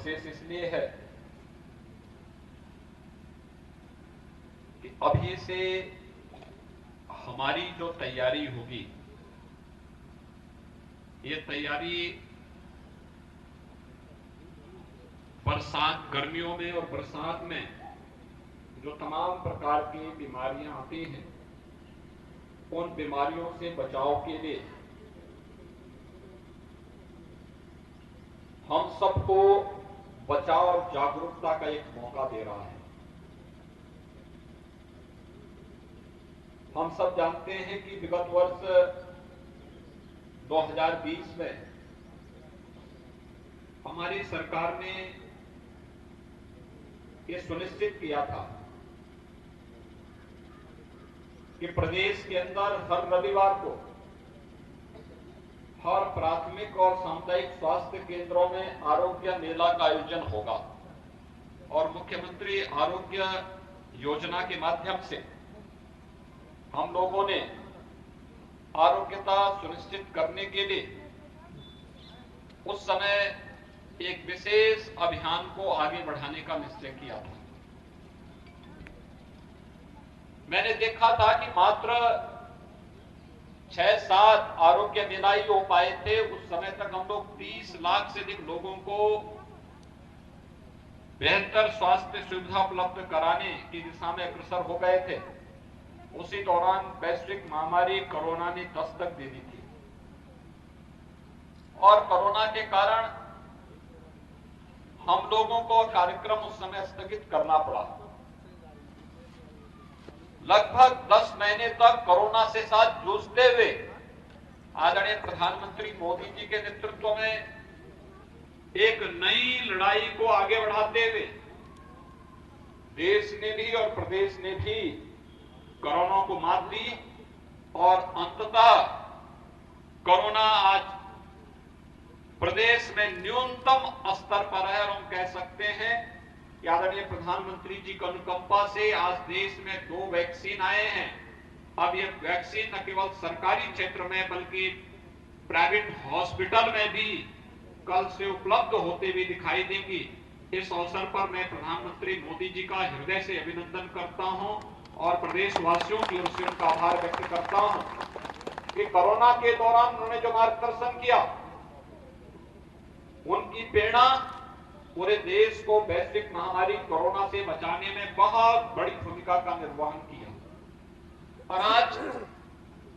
विशेष इसलिए है कि अभी से हमारी जो तैयारी होगी, ये तैयारी बरसात, गर्मियों में और बरसात में जो तमाम प्रकार की बीमारियां आती हैं, उन बीमारियों से बचाव के लिए हम सबको बचाव और जागरूकता का एक मौका दे रहा है। हम सब जानते हैं कि विगत वर्ष 2020 में हमारी सरकार ने ये सुनिश्चित किया था कि प्रदेश के अंदर हर रविवार को हर प्राथमिक और सामुदायिक स्वास्थ्य केंद्रों में आरोग्य मेला का आयोजन होगा और मुख्यमंत्री आरोग्य योजना के माध्यम से हम लोगों ने आरोग्यता सुनिश्चित करने के लिए उस समय एक विशेष अभियान को आगे बढ़ाने का निश्चय किया था। मैंने देखा था कि मात्र 6-7 आरोग्य मेला ही हो पाए थे। उस समय तक हम लोग 30 लाख से अधिक लोगों को बेहतर स्वास्थ्य सुविधा उपलब्ध कराने की दिशा में अग्रसर हो गए थे। उसी दौरान वैश्विक महामारी कोरोना ने दस्तक दे दी थी और कोरोना के कारण हम लोगों को कार्यक्रम उस समय स्थगित करना पड़ा। लगभग 10 महीने तक कोरोना से साथ जूझते हुए आदरणीय प्रधानमंत्री मोदी जी के नेतृत्व में एक नई लड़ाई को आगे बढ़ाते हुए देश ने भी और प्रदेश ने भी कोरोना को मात दी और अंततः कोरोना आज प्रदेश में न्यूनतम स्तर पर है और हम कह सकते हैं कि आदरणीय प्रधानमंत्री जी की अनुकंपा से आज देश में 2 वैक्सीन आए हैं। अब ये वैक्सीन न केवल सरकारी क्षेत्र में बल्कि प्राइवेट हॉस्पिटल में भी कल से उपलब्ध होते हुए दिखाई देंगी। इस अवसर पर मैं प्रधानमंत्री मोदी जी का हृदय से अभिनंदन करता हूं और प्रदेशवासियों की ओर से उनका आभार व्यक्त करता हूं कि कोरोना के दौरान उन्होंने जो मार्गदर्शन किया, उनकी प्रेरणा पूरे देश को वैश्विक महामारी कोरोना से बचाने में बहुत बड़ी भूमिका का निर्वहन किया। और आज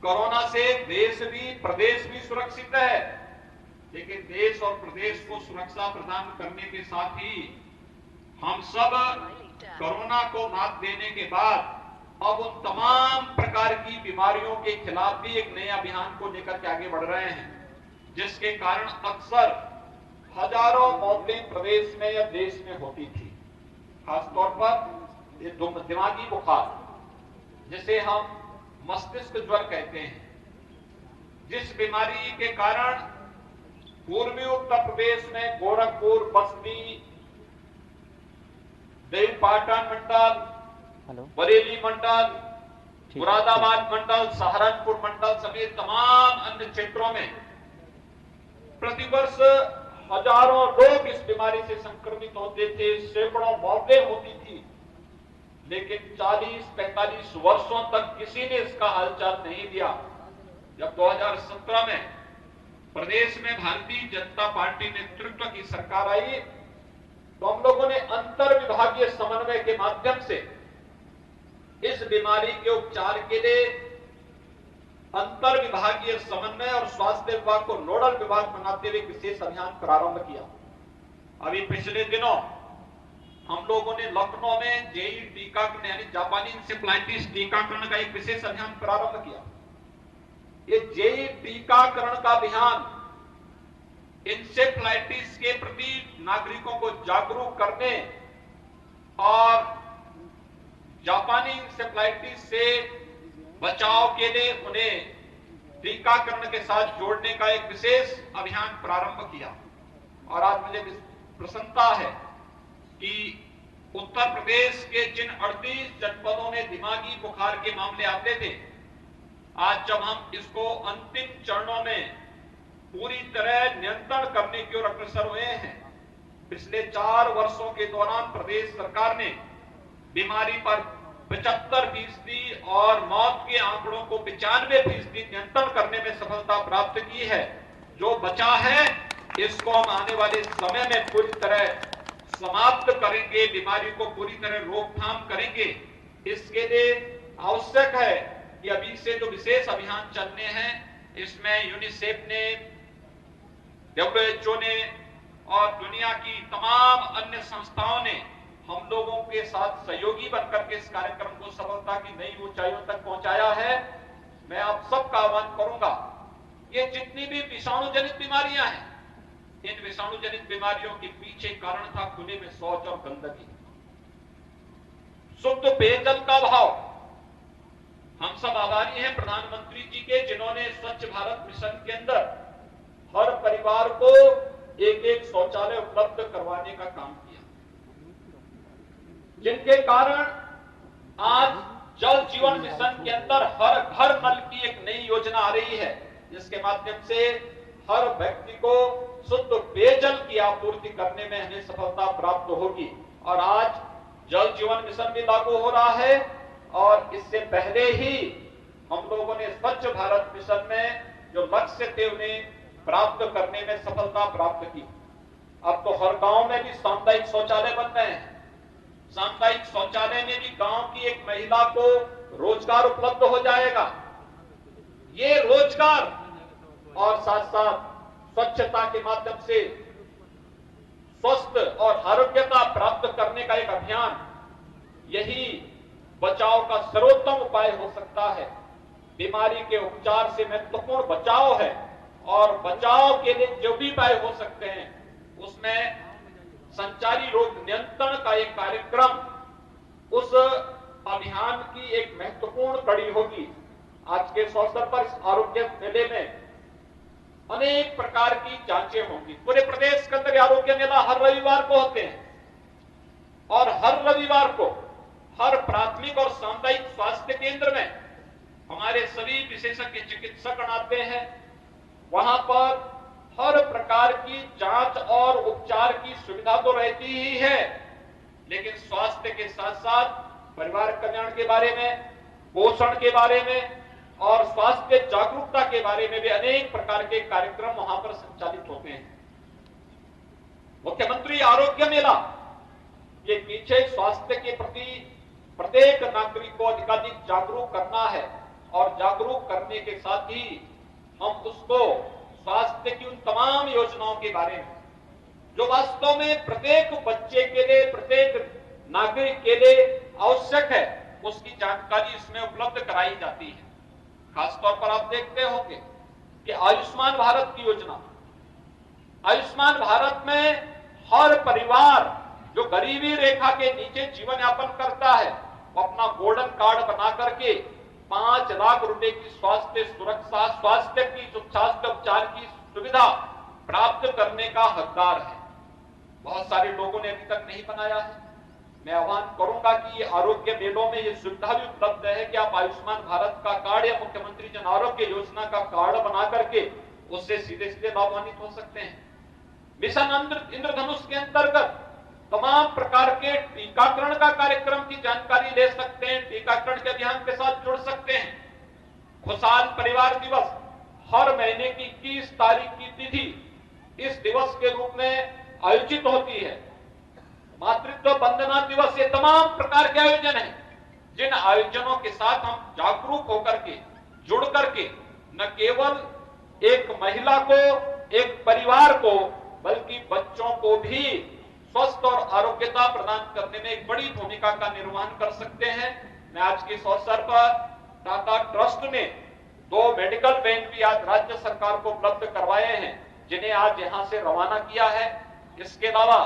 कोरोना से देश भी प्रदेश भी सुरक्षित है, लेकिन देश और प्रदेश को सुरक्षा प्रदान करने के साथ ही हम सब कोरोना को मात देने के बाद अब उन तमाम प्रकार की बीमारियों के खिलाफ भी एक नए अभियान को लेकर के आगे बढ़ रहे हैं, जिसके कारण अक्सर हजारों मौतें प्रदेश में या देश में होती थी। खासतौर पर ये दिमागी बुखार, जिसे हम मस्तिष्क ज्वर कहते हैं, जिस बीमारी के कारण पूर्वी उत्तर प्रदेश में गोरखपुर, बस्ती, देवपाटन मंडल, बरेली मंडल, मुरादाबाद मंडल, सहारनपुर मंडल समेत तमाम अन्य क्षेत्रों में प्रतिवर्ष हजारों लोग इस बीमारी से संक्रमित होते थे, सैकड़ों मौतें होती थी, लेकिन 40-45 वर्षों तक किसी ने इसका हालचाल नहीं दिया। जब 2017 में प्रदेश में भारतीय जनता पार्टी नेतृत्व की सरकार आई तो हम लोगों ने अंतर विभागीय समन्वय के माध्यम से इस बीमारी के उपचार के लिए अंतर विभागीय समन्वय और स्वास्थ्य विभाग को नोडल विभाग बनाते हुए विशेष अभियान प्रारंभ किया। अभी पिछले दिनों हम लोगों ने लखनऊ में जेई टीकाकरण यानी जापानी इंसेफ्लाइटिस टीकाकरण का एक विशेष अभियान प्रारंभ किया। ये जेई टीकाकरण का अभियान इंसेफ्लाइटिस के प्रति नागरिकों को जागरूक करने और जापानी इंसेफ्लाइटिस से बचाव के लिए उन्हें टीकाकरण के साथ जोड़ने का एक विशेष अभियान प्रारंभ किया। और आज मुझे प्रसन्नता है कि उत्तर प्रदेश के जिन 38 जनपदों में दिमागी बुखार के मामले आते थे, आज जब हम इसको अंतिम चरणों में पूरी तरह नियंत्रण करने की ओर अग्रसर हुए हैं, पिछले 4 वर्षों के दौरान प्रदेश सरकार ने बीमारी पर 75% और मौत के आंकड़ों को 95% नियंत्रण करने में सफलता प्राप्त की है। जो बचा है इसको हम आने वाले समय में पूरी तरह समाप्त करेंगे, बीमारी को पूरी तरह रोकथाम करेंगे। इसके लिए आवश्यक है कि अभी से जो विशेष अभियान चलने हैं, इसमें यूनिसेफ ने, WHO ने और दुनिया की तमाम अन्य संस्थाओं ने हम लोगों के साथ सहयोगी बनकर के इस कार्यक्रम को सफलता की नई ऊंचाइयों तक पहुंचाया है। मैं आप सबका आह्वान करूंगा, ये जितनी भी विषाणु जनित बीमारियां हैं, इन विषाणु जनित बीमारियों के पीछे कारण था खुले में शौच और गंदगी, शुद्ध पेयजल का अभाव। हम सब आभारी हैं प्रधानमंत्री जी के, जिन्होंने स्वच्छ भारत मिशन के अंदर हर परिवार को एक शौचालय उपलब्ध करवाने का काम किया, जिनके कारण आज जल जीवन मिशन के अंदर हर घर नल की एक नई योजना आ रही है, जिसके माध्यम से हर व्यक्ति को शुद्ध पेयजल की आपूर्ति करने में हमें सफलता प्राप्त होगी। और आज जल जीवन मिशन भी लागू हो रहा है और इससे पहले ही हम लोगों ने स्वच्छ भारत मिशन में जो लक्ष्य थे उन्हें प्राप्त करने में सफलता प्राप्त की। अब तो हर गांव में भी सामुदायिक शौचालय बन रहे हैं। सामुदायिक शौचालय में भी गांव की एक महिला को रोजगार उपलब्ध हो जाएगा। ये रोजगार और साथ साथ स्वच्छता के माध्यम से स्वस्थ और आरोग्यता प्राप्त करने का एक अभियान, यही बचाव का सर्वोत्तम उपाय हो सकता है। बीमारी के उपचार से महत्वपूर्ण बचाव है और बचाव के लिए जो भी उपाय हो सकते हैं उसमें संचारी रोग नियंत्रण का एक कार्यक्रम उस अभियान की एक महत्वपूर्ण कड़ी होगी। आज के इस अवसर पर इस आरोग्य मेले में अनेक प्रकार की जांचें होंगी। पूरे प्रदेश के अंदर आरोग्य मेला हर रविवार को होते हैं और हर रविवार को हर प्राथमिक और सामुदायिक स्वास्थ्य केंद्र में हमारे सभी विशेषज्ञ चिकित्सक आते हैं। वहां पर हर प्रकार की जांच और उपचार की सुविधा तो रहती ही है, लेकिन स्वास्थ्य के साथ साथ परिवार कल्याण के बारे में, पोषण के बारे में और स्वास्थ्य जागरूकता के बारे में भी अनेक प्रकार के कार्यक्रम वहां पर संचालित होते हैं। मुख्यमंत्री आरोग्य मेला के पीछे स्वास्थ्य के प्रति प्रत्येक नागरिक को अधिकाधिक जागरूक करना है और जागरूक करने के साथ ही हम उसको स्वास्थ्य की उन तमाम योजनाओं के बारे में जो वास्तव में प्रत्येक बच्चे के लिए, प्रत्येक नागरिक के लिए आवश्यक है, उसकी जानकारी इसमें उपलब्ध कराई जाती है। खासतौर पर आप देखते होंगे कि आयुष्मान भारत की योजना, आयुष्मान भारत में हर परिवार जो गरीबी रेखा के नीचे जीवन यापन करता है, वो अपना गोल्डन कार्ड बना करके 5 लाख रुपए की स्वास्थ्य सुरक्षा, स्वास्थ्य की स्वास्थ्य उपचार की सुविधा प्राप्त करने का हकदार है। बहुत सारे लोगों ने अभी तक नहीं बनाया है। मैं आह्वान करूंगा कि ये आरोग्य मेलों में ये सुविधा भी उपलब्ध है कि आप आयुष्मान भारत का कार्ड या मुख्यमंत्री जन आरोग्य योजना का कार्ड बना करके उससे सीधे सीधे लाभान्वित हो सकते हैं। मिशन इंद्रधनुष के अंतर्गत तमाम प्रकार के टीकाकरण का कार्यक्रम की जानकारी ले सकते हैं, टीकाकरण के अभियान के साथ जुड़ सकते हैं। खुशहाल परिवार दिवस हर महीने की 21 तारीख की तिथि इस दिवस के रूप में आयोजित होती है। मातृत्व वंदना दिवस, ये तमाम प्रकार के आयोजन हैं जिन आयोजनों के साथ हम जागरूक होकर के, जुड़ करके न केवल एक महिला को, एक परिवार को, बल्कि बच्चों को भी स्वस्थ और आरोग्यता प्रदान करने में एक बड़ी भूमिका का निर्वहन कर सकते हैं। मैं आज के इस अवसर पर टाटा ट्रस्ट ने 2 मेडिकल वैन भी आज राज्य सरकार को उपलब्ध करवाए हैं, जिन्हें आज यहां से रवाना किया है। इसके अलावा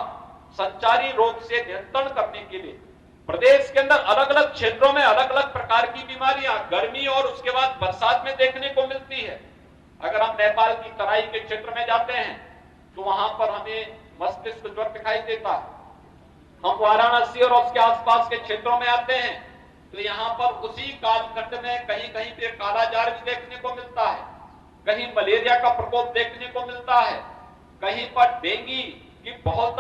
संचारी रोग से नियंत्रण करने के लिए प्रदेश के अंदर अलग अलग क्षेत्रों में अलग अलग प्रकार की बीमारियां गर्मी और उसके बाद बरसात में देखने को मिलती है। अगर हम नेपाल की तराई के क्षेत्र में जाते हैं तो वहां पर हमें मस्तिष्क ज्वर दिखाई देता है। हम वाराणसी और उसके आसपास के क्षेत्रों में आते हैं तो यहाँ पर उसी कालखंड में कहीं कहीं पे कालाजार भी देखने को मिलता है, कहीं मलेरिया का प्रकोप देखने को मिलता है, कहीं पर डेंगू की बहुत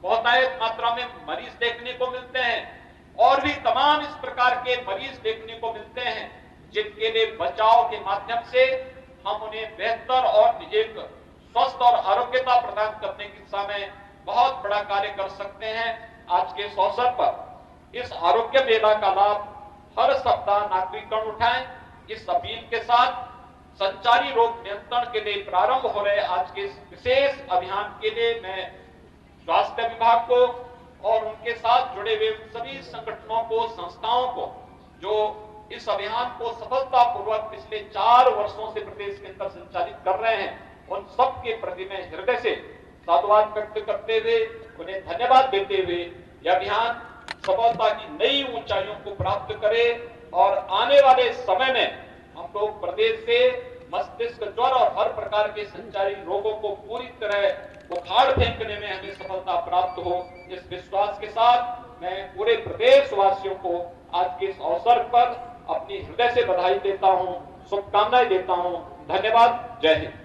बहुतायत मात्रा में मरीज देखने को मिलते हैं और भी तमाम इस प्रकार के मरीज देखने को मिलते हैं जिनके लिए बचाव के माध्यम से हम उन्हें बेहतर और निजेक स्वस्थ और आरोग्यता प्रदान करने की दिशा में बहुत बड़ा कार्य कर सकते हैं। आज के इस अवसर पर इस आरोग्य मेला का लाभ हर सप्ताह नागरिकगण उठाएं। इस अपील के साथ संचारी रोग नियंत्रण के लिए प्रारंभ हो रहे आज के इस विशेष अभियान के लिए मैं स्वास्थ्य विभाग को और उनके साथ जुड़े हुए सभी संगठनों को, संस्थाओं को जो इस अभियान को सफलतापूर्वक पिछले 4 वर्षों से प्रदेश के अंदर संचालित कर रहे हैं, उन सबके प्रति मैं हृदय से साधुवाद व्यक्त करते हुए उन्हें धन्यवाद देते हुए यह अभियान सफलता की नई ऊंचाइयों को प्राप्त करे और आने वाले समय में हम लोग प्रदेश से मस्तिष्क ज्वर और हर प्रकार के संचारी रोगों को पूरी तरह उखाड़ फेंकने में हमें सफलता प्राप्त हो। इस विश्वास के साथ मैं पूरे प्रदेश वासियों को आज के इस अवसर पर अपनी हृदय से बधाई देता हूं, शुभकामनाएं देता हूं। धन्यवाद। जय हिंद।